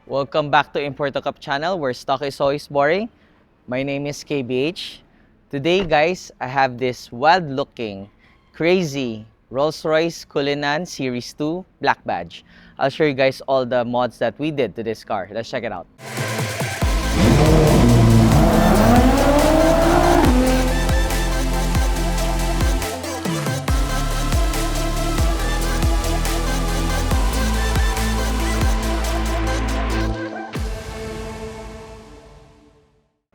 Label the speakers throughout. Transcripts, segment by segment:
Speaker 1: Welcome back to Importo Cup channel where stock is always boring. My name is KBH. Today guys, I have this wild looking, crazy Rolls-Royce Cullinan Series 2 Black Badge. I'll show you guys all the mods that we did to this car. Let's check it out.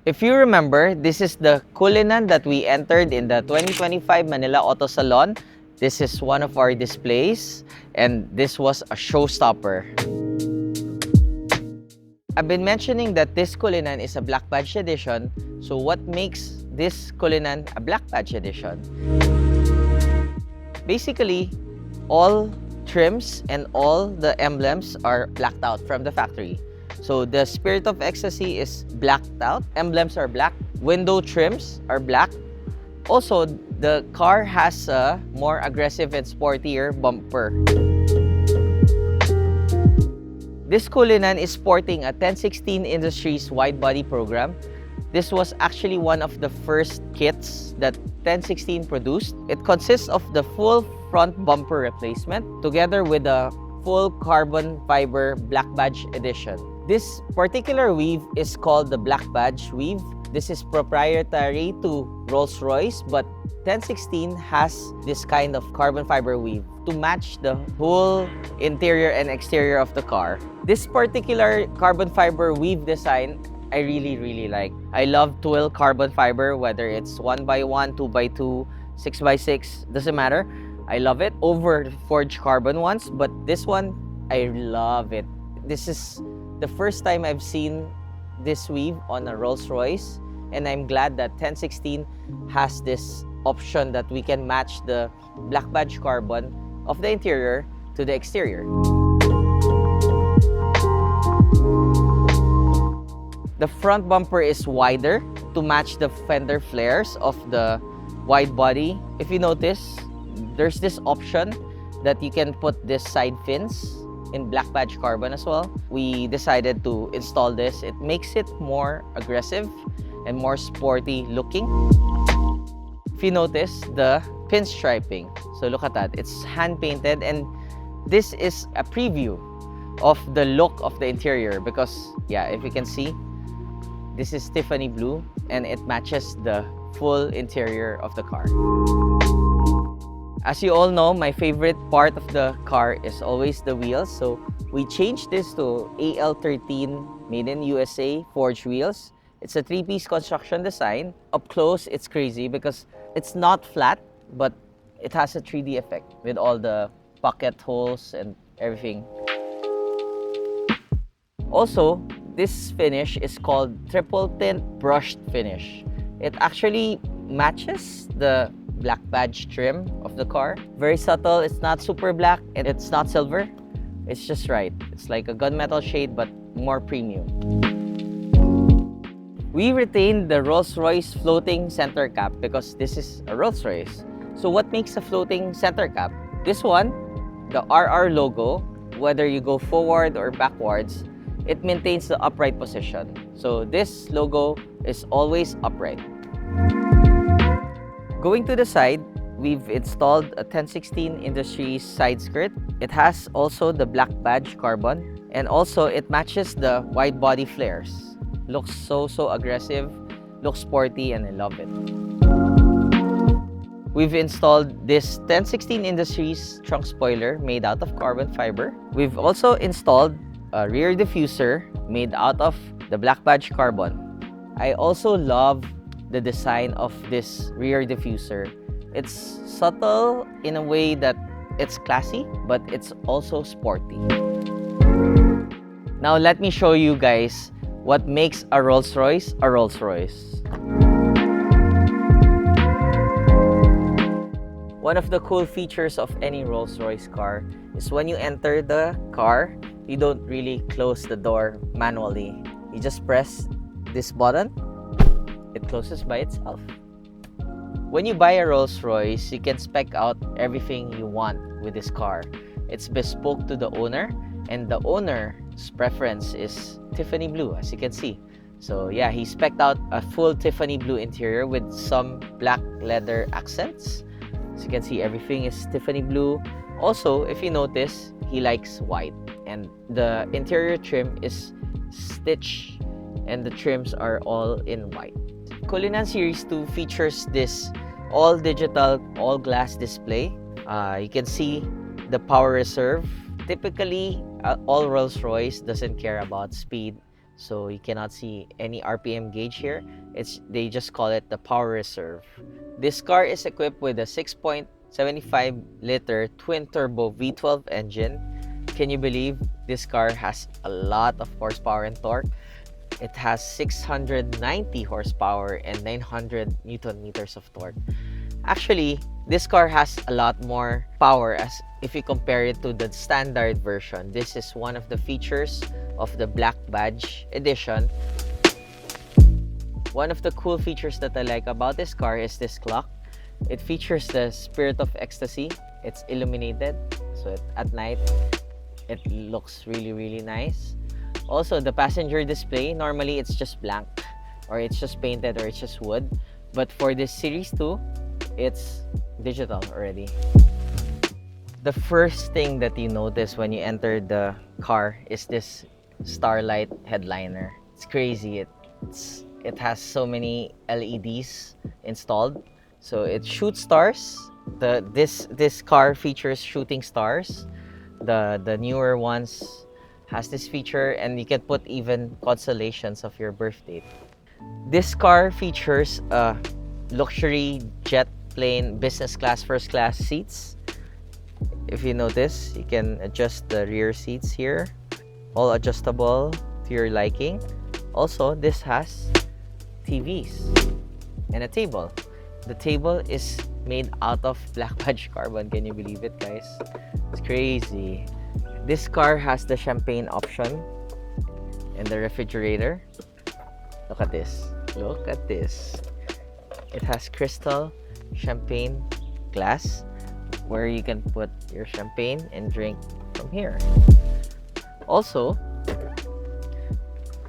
Speaker 1: If you remember, this is the Cullinan that we entered in the 2025 Manila Auto Salon. This is one of our displays, and this was a showstopper. I've been mentioning that this Cullinan is a Black Badge edition, so what makes this Cullinan a Black Badge edition? Basically, all trims and all the emblems are blacked out from the factory. So the Spirit of Ecstasy is blacked out, emblems are black, window trims are black. Also, the car has a more aggressive and sportier bumper. This Cullinan is sporting a 1016 Industries widebody program. This was actually one of the first kits that 1016 produced. It consists of the full front bumper replacement together with a full carbon fiber Black Badge edition. This particular weave is called the Black Badge weave. This is proprietary to Rolls-Royce, but 1016 has this kind of carbon fiber weave to match the whole interior and exterior of the car. This particular carbon fiber weave design, I really like. I love twill carbon fiber, whether it's 1x1, 2x2, 6x6, doesn't matter. I love it over forged carbon ones, but this one, I love it. This is the first time I've seen this weave on a Rolls-Royce, and I'm glad that 1016 has this option that we can match the Black Badge carbon of the interior to the exterior. The front bumper is wider to match the fender flares of the wide body. If you notice, there's this option that you can put this side fins in Black Badge carbon as well. We decided to install this. It makes it more aggressive and more sporty looking. If you notice the pinstriping, so look at that, it's hand painted, and this is a preview of the look of the interior because, yeah, if you can see, this is Tiffany Blue and it matches the full interior of the car. As you all know, my favorite part of the car is always the wheels. So we changed this to AL13 made in USA forged wheels. It's a three-piece construction design. Up close, it's crazy because it's not flat, but it has a 3D effect with all the pocket holes and everything. Also, this finish is called triple tint brushed finish. It actually matches the Black Badge trim of the car. Very subtle, it's not super black and it's not silver. It's just right. It's like a gunmetal shade but more premium. We retained the Rolls-Royce floating center cap because this is a Rolls-Royce. So what makes a floating center cap? This one, the RR logo, whether you go forward or backwards, it maintains the upright position. So this logo is always upright. Going to the side, we've installed a 1016 Industries side skirt. It has also the Black Badge carbon, and also it matches the wide body flares. Looks so aggressive, looks sporty, and I love it. We've installed this 1016 Industries trunk spoiler made out of carbon fiber. We've also installed a rear diffuser made out of the Black Badge carbon. I also love the design of this rear diffuser. It's subtle in a way that it's classy, but it's also sporty. Now let me show you guys what makes a Rolls-Royce a Rolls-Royce. One of the cool features of any Rolls-Royce car is when you enter the car, you don't really close the door manually. You just press this button, it closes by itself. When you buy a Rolls-Royce, you can spec out everything you want with this car. It's bespoke to the owner, and the owner preference is Tiffany Blue, as you can see. So yeah, he spec'd out a full Tiffany Blue interior with some black leather accents. As you can see, everything is Tiffany Blue. Also, if you notice, he likes white, and the interior trim is stitched, and the trims are all in white. Cullinan Series 2 features this all-digital, all-glass display. You can see the power reserve. Typically, all Rolls-Royce doesn't care about speed, so you cannot see any RPM gauge here. They just call it the power reserve. This car is equipped with a 6.75-liter twin-turbo V12 engine. Can you believe this car has a lot of horsepower and torque? It has 690 horsepower and 900 Newton meters of torque. Actually, this car has a lot more power as if you compare it to the standard version. This is one of the features of the Black Badge edition. One of the cool features that I like about this car is this clock. It features the Spirit of Ecstasy. It's illuminated, so at night it looks really nice. Also, the passenger display, normally it's just blank, or it's just painted, or it's just wood. But for this Series 2, it's digital already. The first thing that you notice when you enter the car is this Starlight headliner. It's crazy. It has so many LEDs installed, so it shoots stars. This car features shooting stars. The newer ones has this feature, and you can put even constellations of your birth date. This car features luxury jet plane business class, first class seats. If you notice, you can adjust the rear seats here, all adjustable to your liking. Also, this has TVs and a table. The table is made out of Black Badge carbon. Can you believe it, guys? It's crazy. This car has the champagne option and the refrigerator. Look at this. Look at this. It has crystal champagne glass where you can put your champagne and drink from here. Also,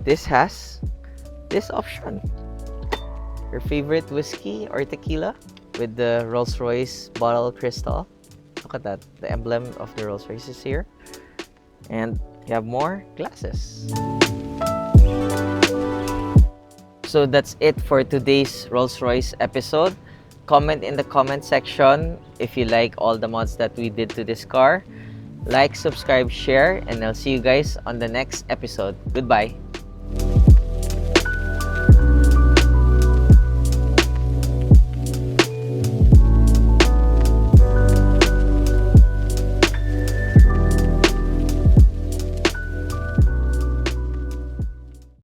Speaker 1: this has this option. Your favorite whiskey or tequila with the Rolls-Royce bottle crystal. Look at that. The emblem of the Rolls-Royce is here. And you have more glasses. So that's it for today's Rolls-Royce episode. Comment in the comment section if you like all the mods that we did to this car. Like, subscribe, share, and I'll see you guys on the next episode. Goodbye.